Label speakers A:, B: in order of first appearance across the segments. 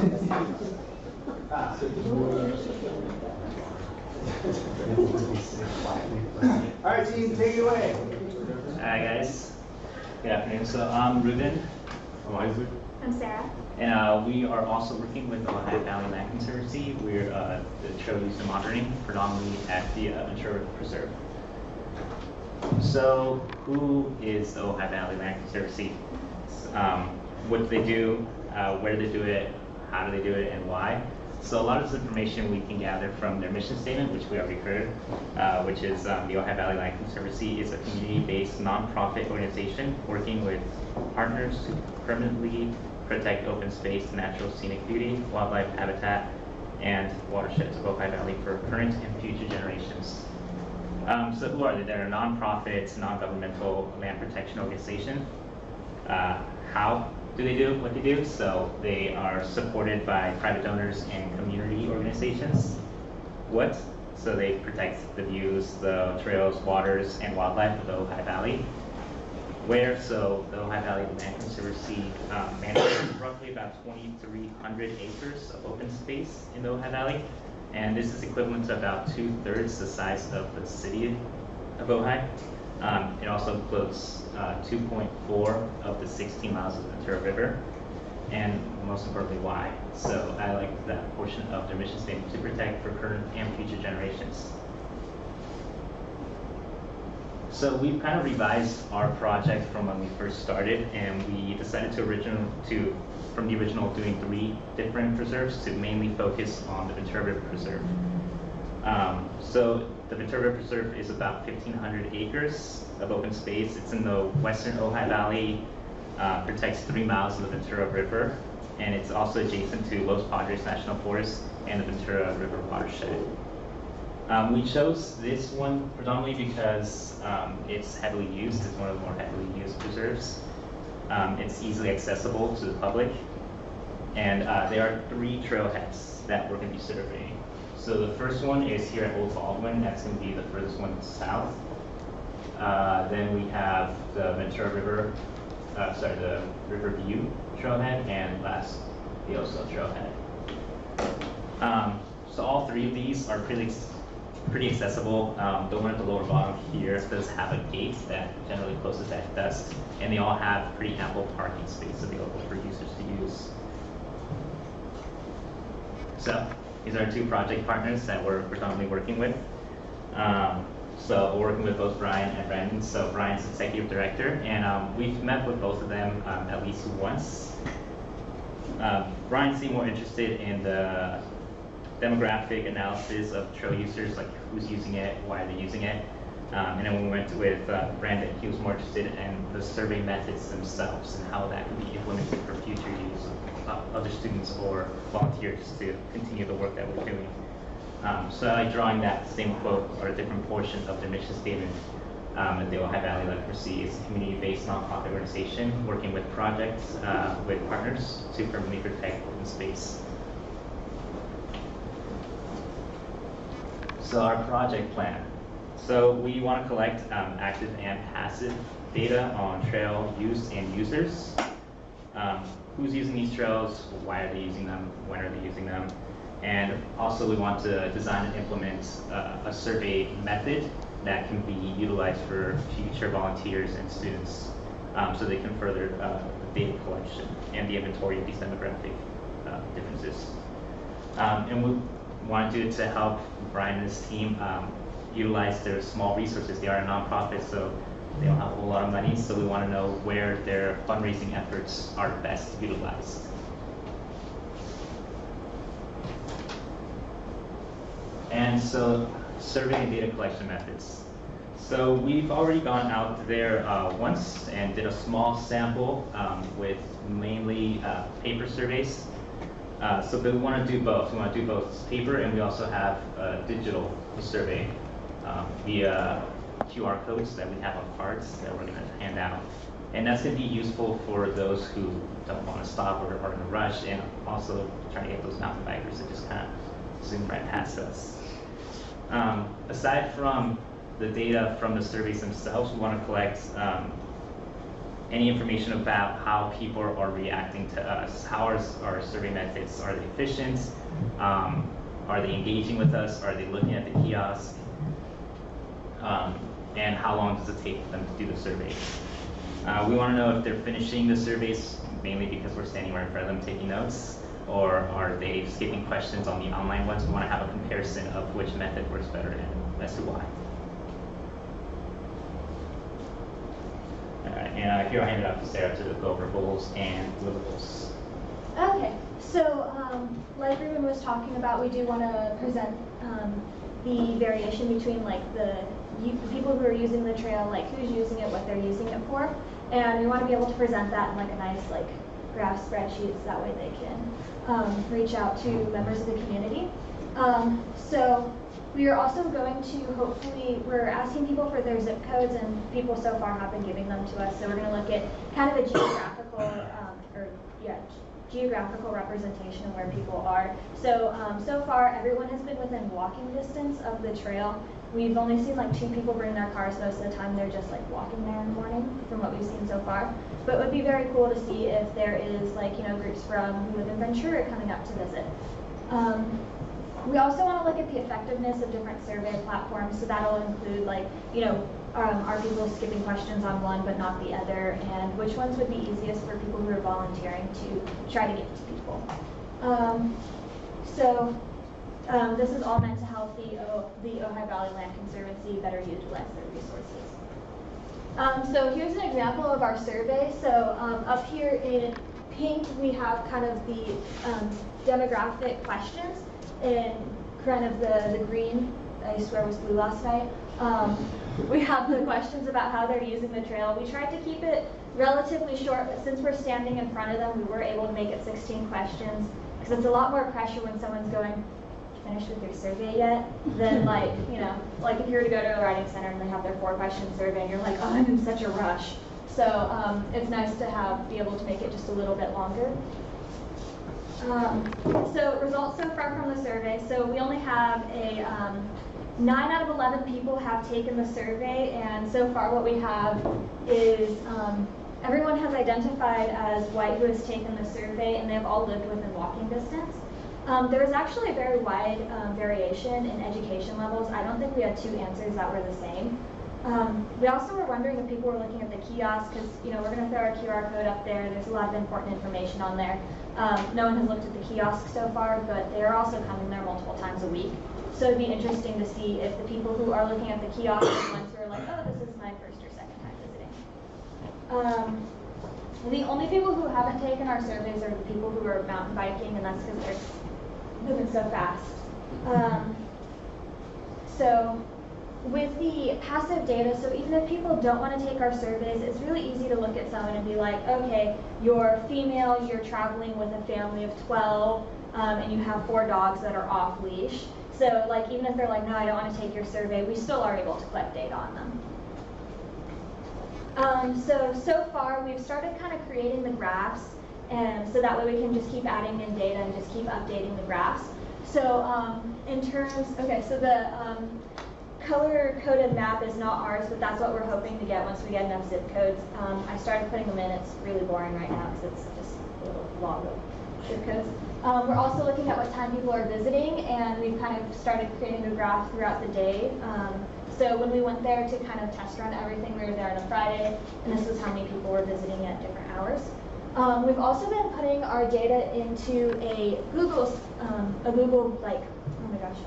A: All right, team, take it away.
B: Hi guys, good afternoon. So I'm Ruben.
C: I'm Isaac.
D: I'm Sarah.
B: And we are also working with the Ohio Valley Land Conservancy. We're the trail use and monitoring, predominantly at the Ventura River Preserve. So who is the Ohio Valley Land Conservancy? What do they do? Where do they do it? How do they do it? And why? So a lot of this information we can gather from their mission statement, which we already heard, which is the Ohio Valley Land Conservancy is a community-based nonprofit organization working with partners to permanently protect open space, natural scenic beauty, wildlife habitat, and watersheds of Ohio Valley for current and future generations. So who are they? They're a nonprofit, non-governmental land protection organization. How do they do what they do? So they are supported by private donors and community organizations. What? So they protect the views, the trails, waters, and wildlife of the Ohio Valley. Where? So the Ohio Valley Land Conservancy manages roughly about 2,300 acres of open space in the Ohio Valley. And this is equivalent to about 2/3 the size of the city of Ohio. It also includes 2.4 of the 16 miles of the Ventura River, and most importantly, why. So I like that portion of their mission statement: to protect for current and future generations. So we've kind of revised our project from when we first started, and we decided from the original doing 3 different preserves to mainly focus on the Ventura River Preserve. So the Ventura River Preserve is about 1,500 acres of open space. It's in the western Ohio Valley, protects 3 miles of the Ventura River, and it's also adjacent to Los Padres National Forest and the Ventura River watershed. We chose this one predominantly because it's heavily used. It's one of the more heavily used preserves. It's easily accessible to the public, and there are 3 trailheads that we're going to be surveying. So the first one is here at Ovlcvis. That's going to be the furthest one south. Then we have the Ventura River, the Riverview trailhead, and last, the Oso trailhead. So all 3 of these are pretty accessible. The one at the lower bottom here does have a gate that generally closes at dusk, and they all have pretty ample parking space available for users to use. So these are 2 project partners that we're predominantly working with. So we're working with both Brian and Brandon. So Brian's executive director, and we've met with both of them at least once. Brian seemed more interested in the demographic analysis of trail users, like who's using it, why they're using it. And then when we went with Brandon, he was more interested in the survey methods themselves and how that could be implemented for future use of other students or volunteers to continue the work that we're doing. So I like drawing that same quote or a different portion of the mission statement. At the Ohio Valley Land Conservancy is a community-based nonprofit organization working with projects with partners to permanently protect open space. So our project plan. So we want to collect active and passive data on trail use and users. Who's using these trails, why are they using them, when are they using them, and also we want to design and implement a survey method that can be utilized for future volunteers and students so they can further the data collection and the inventory of these demographic differences. And we want to do it to help Brian and his team utilize their small resources. They are a nonprofit, so they don't have a whole lot of money, so we want to know where their fundraising efforts are best utilized. And so, survey and data collection methods. So we've already gone out there once and did a small sample with mainly paper surveys. But we want to do both. We want to do both paper, and we also have a digital survey via QR codes that we have on cards that we're going to hand out. And that's going to be useful for those who don't want to stop or are in a rush, and also trying to get those mountain bikers that just kind of zoom right past us. Aside from the data from the surveys themselves, we want to collect any information about how people are reacting to us. How are our survey methods? Are they efficient? Are they engaging with us? Are they looking at the kiosk? And how long does it take for them to do the survey? We want to know if they're finishing the surveys mainly because we're standing right in front of them taking notes, or are they skipping questions on the online ones? We want to have a comparison of which method works better and as to why. And here I'll hand it off to Sarah to go over goals and deliverables.
C: Okay, so like Ruben was talking about, we do want to present the variation between like the people who are using the trail, like who's using it, what they're using it for, and we want to be able to present that in like a nice like graph spreadsheet, so that way they can reach out to members of the community. So we are also going to we're asking people for their zip codes, and people so far have been giving them to us. So we're going to look at kind of a geographical representation of where people are. So so far everyone has been within walking distance of the trail. We've only seen like 2 people bring their cars. Most of the time they're just like walking there in the morning from what we've seen so far. But it would be very cool to see if there is like, you know, groups from who live in Ventura coming up to visit. We also want to look at the effectiveness of different survey platforms. So that'll include like, you know, are people skipping questions on one but not the other, and which ones would be easiest for people who are volunteering to try to get to people. This is all meant to help the Ojai Valley Land Conservancy better utilize their resources. So here's an example of our survey. So up here in pink, we have kind of the demographic questions, and kind of the green, I swear was blue last night. We have the questions about how they're using the trail. We tried to keep it relatively short, but since we're standing in front of them, we were able to make it 16 questions, because it's a lot more pressure when someone's going, finished with your survey yet? Than like, you know, like if you were to go to a writing center and they have their 4-question survey and you're like, oh, I'm in such a rush. So it's nice to be able to make it just a little bit longer. So results so far from the survey. So we only have 9 out of 11 people have taken the survey, and so far what we have is everyone has identified as white who has taken the survey, and they've all lived within walking distance. There was actually a very wide variation in education levels. I don't think we had 2 answers that were the same. We also were wondering if people were looking at the kiosk, because you know we're going to throw our QR code up there. There's a lot of important information on there. No one has looked at the kiosk so far, but they are also coming there multiple times a week. So it'd be interesting to see if the people who are looking at the kiosk are the ones who are like, oh, this is my first or second time visiting. The only people who haven't taken our surveys are the people who are mountain biking, and that's because they're moving so fast. So with the passive data, so even if people don't want to take our surveys, it's really easy to look at someone and be like, okay, you're female, you're traveling with a family of 12, and you have 4 dogs that are off leash. So like even if they're like, no, I don't want to take your survey, we still are able to collect data on them. So far we've started kind of creating the graphs, and so that way we can just keep adding in data and just keep updating the graphs. So so the color-coded map is not ours, but that's what we're hoping to get once we get enough zip codes. I started putting them in. It's really boring right now because it's just a little log of zip codes. We're also looking at what time people are visiting, and we've kind of started creating a graph throughout the day. So when we went there to kind of test run everything, we were there on a Friday, and this was how many people were visiting at different hours. We've also been putting our data into a Google like, oh my gosh,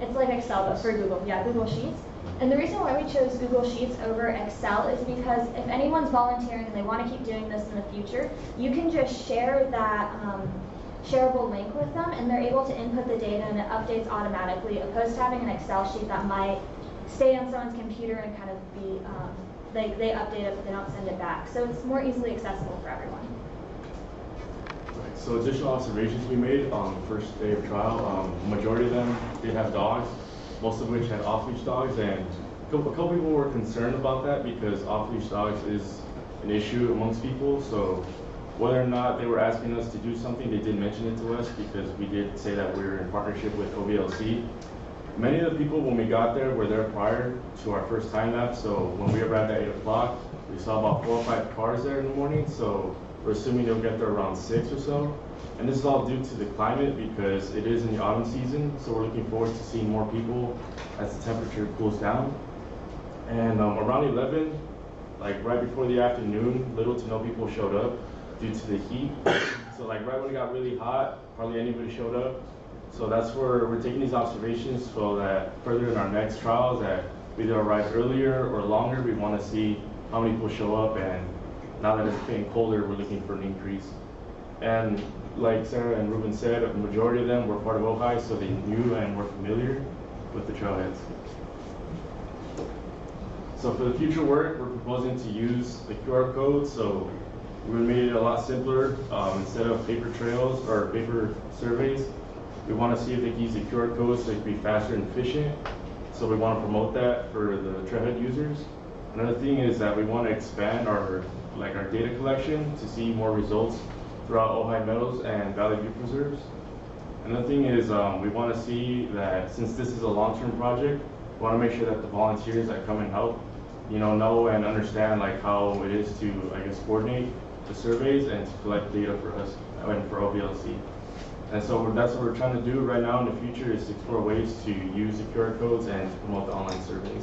C: it's like Excel, but for Google, yeah, Google Sheets. And the reason why we chose Google Sheets over Excel is because if anyone's volunteering and they want to keep doing this in the future, you can just share that shareable link with them, and they're able to input the data and it updates automatically, opposed to having an Excel sheet that might stay on someone's computer and kind of be, they update it but they don't send it back. So it's more easily accessible for everyone.
D: Right, so additional observations we made on the first day of trial, majority of them did have dogs, most of which had off-leash dogs, and a couple people were concerned about that because off-leash dogs is an issue amongst people. So whether or not they were asking us to do something, they did mention it to us because we did say that we were in partnership with Ovlcvis. Many of the people when we got there were there prior to our first time lapse. So when we arrived at 8 o'clock, we saw about 4 or 5 cars there in the morning. So we're assuming they'll get there around 6 or so. And this is all due to the climate because it is in the autumn season. So we're looking forward to seeing more people as the temperature cools down. And around 11, like right before the afternoon, little to no people showed up due to the heat. So like right when it got really hot, hardly anybody showed up. So that's where we're taking these observations so that further in our next trials that we either arrive earlier or longer, we want to see how many people show up. And now that it's getting colder, we're looking for an increase. And like Sarah and Ruben said, a majority of them were part of Ojai, so they knew and were familiar with the trailheads. So for the future work, we're proposing to use the QR code. So we made it a lot simpler. Instead of paper trails or paper surveys, we want to see if they can use the QR code so it can be faster and efficient. So we want to promote that for the trailhead users. Another thing is that we want to expand our data collection to see more results throughout Ojai Meadows and Valley View Preserves. Another thing is we want to see that since this is a long-term project, we want to make sure that the volunteers that come and help, know and understand how it is to, coordinate the surveys and to collect data for us and for OVLC. And so that's what we're trying to do right now in the future is to explore ways to use the QR codes and to promote the online surveys.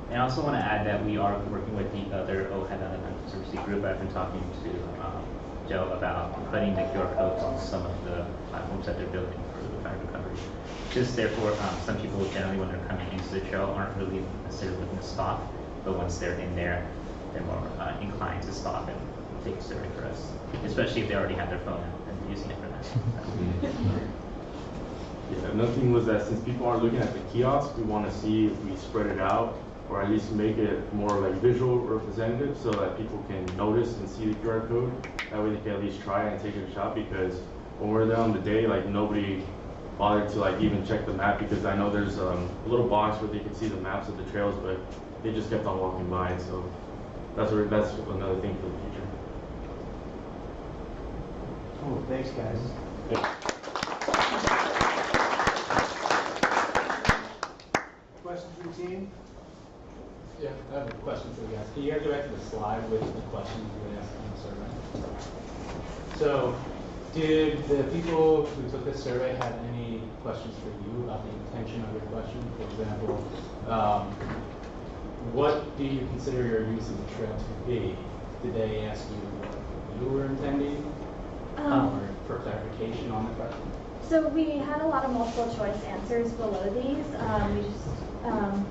B: And I also want to add that we are working with the other Ojai Valley Conservancy group. I've been talking to Joe about putting the QR codes on some of the platforms that they're building for the fire recovery. Just therefore, some people generally when they're coming into the trail aren't really necessarily looking to stop, but once they're in there, they're more inclined to stop and take a survey for us, especially if they already have their phone out and using it for that.
D: Yeah, another thing was that since people aren't looking at the kiosk, we want to see if we spread it out or at least make it more visual representative so that people can notice and see the QR code. That way they can at least try and take it a shot because when we're there on the day, nobody bothered to even check the map because I know there's a little box where they can see the maps of the trails, but they just kept on walking by. So that's another thing for the future.
A: Cool, thanks guys.
D: Yeah.
A: Questions from the team?
E: Yeah, I have a question for you guys. Can you guys go back to the slide with the questions you would ask on the survey? So, did the people who took this survey have any questions for you about the intention of your question? For example, what do you consider your use of the trail to be? Did they ask you what you were intending? Or for clarification on the question?
C: So we had a lot of multiple choice answers below these.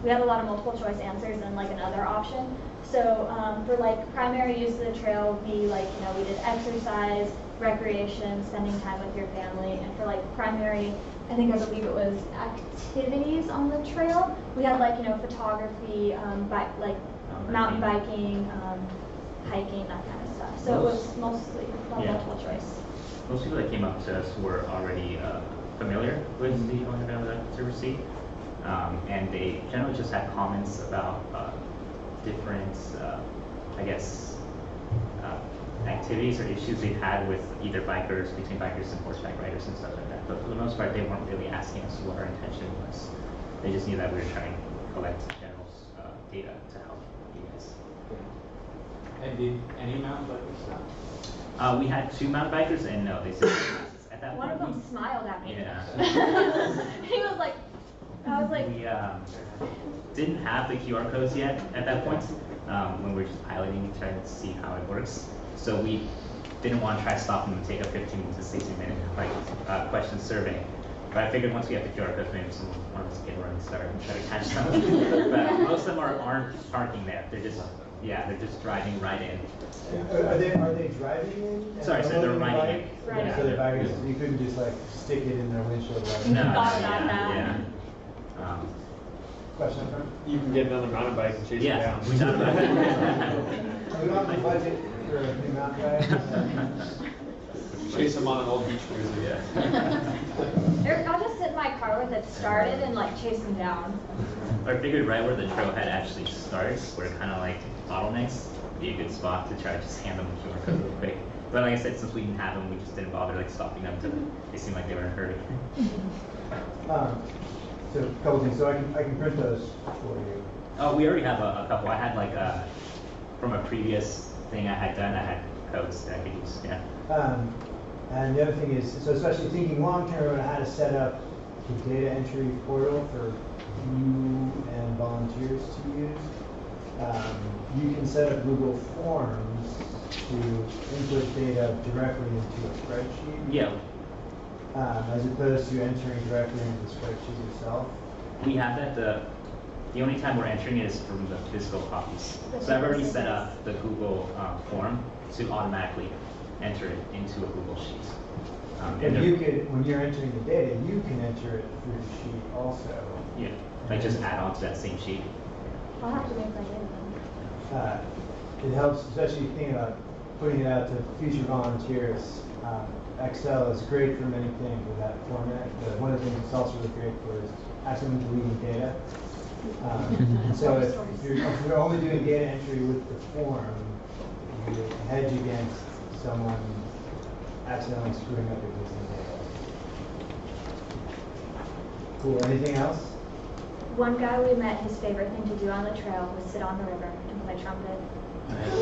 C: We had a lot of multiple choice answers and another option. So for primary use of the trail would be we did exercise, recreation, spending time with your family, and for primary, I believe it was activities on the trail. We had photography, mountain biking, hiking, that kind of stuff. So it was mostly multiple choice.
B: Most people that came up to us were already familiar with the Ojai Valley Conservancy, and they generally just had comments about different, activities or issues they've had with either between bikers and horseback riders and stuff like that. But for the most part, they weren't really asking us what our intention was. They just knew that we were trying to collect general data to help you guys.
E: And did any mountain bikers stop?
B: We had 2 mountain bikers, and no, they said at that
C: One
B: point.
C: of them smiled at me.
B: Yeah.
C: He was like, I was like.
B: We didn't have the QR codes yet at that point when we were just piloting, trying to see how it works. So we didn't want to try to stop them and take a 15 to 60-minute question survey. But I figured once we have the QR codes, maybe someone of us can run and start and try to catch them. But most of them aren't parking there. They're just driving right in.
A: Are they driving in?
B: Sorry, so they're riding in.
C: Right.
A: So the bikers, you couldn't just stick it in their windshield.
B: No,
C: Thought about that.
B: yeah.
A: Question from?
F: You can get another mountain bike and chase it
B: Yeah,
F: down.
B: we thought about it.
A: We don't have the budget for a new mountain bike.
F: Chase them on an old beach cruiser, yeah.
C: Eric, I'll just sit in my car with it started and chase them down.
B: I figured right where the trailhead actually starts, where kind of bottlenecks, would be a good spot to try to just hand them the QR code real quick. But like I said, since we didn't have them, we just didn't bother like stopping them until they seemed like they were in a hurry.
A: So a couple things, so I can print those for you.
B: Oh, we already have a couple. I had like from a previous thing I had done, I had codes that I could use. Yeah.
A: And the other thing is, so especially thinking long term about how to set up the data entry portal for you and volunteers to use. You can set up Google Forms to input data directly into a spreadsheet.
B: Yeah.
A: As opposed to entering directly into the spreadsheet itself.
B: We have that. The only time we're entering it is from the physical copies. So I've already set up the Google form to automatically enter it into a Google sheet.
A: And you could, when you're entering the data, you can enter it through the sheet also.
B: Yeah. Like just add on to that same sheet.
C: I'll have to make my data then.
A: It helps, especially thinking about putting it out to future volunteers. Excel is great for many things with that format, but one of the things it's also really great for is accidentally deleting data. And so if you're only doing data entry with the form, you hedge against someone accidentally screwing up existing data. Cool. Anything else?
C: One guy we met, his favorite thing to do on the trail was sit on the river and play trumpet.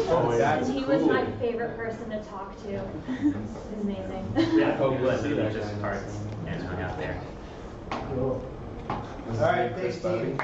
D: Oh,
F: that's
C: He was
F: cool.
C: my favorite person to talk to. It was amazing.
B: Yeah.
F: Oh,
B: It was
F: see
B: literally
F: that
B: just
F: guy.
B: cards and hung out there.
A: Cool. All right. Thanks, Steve.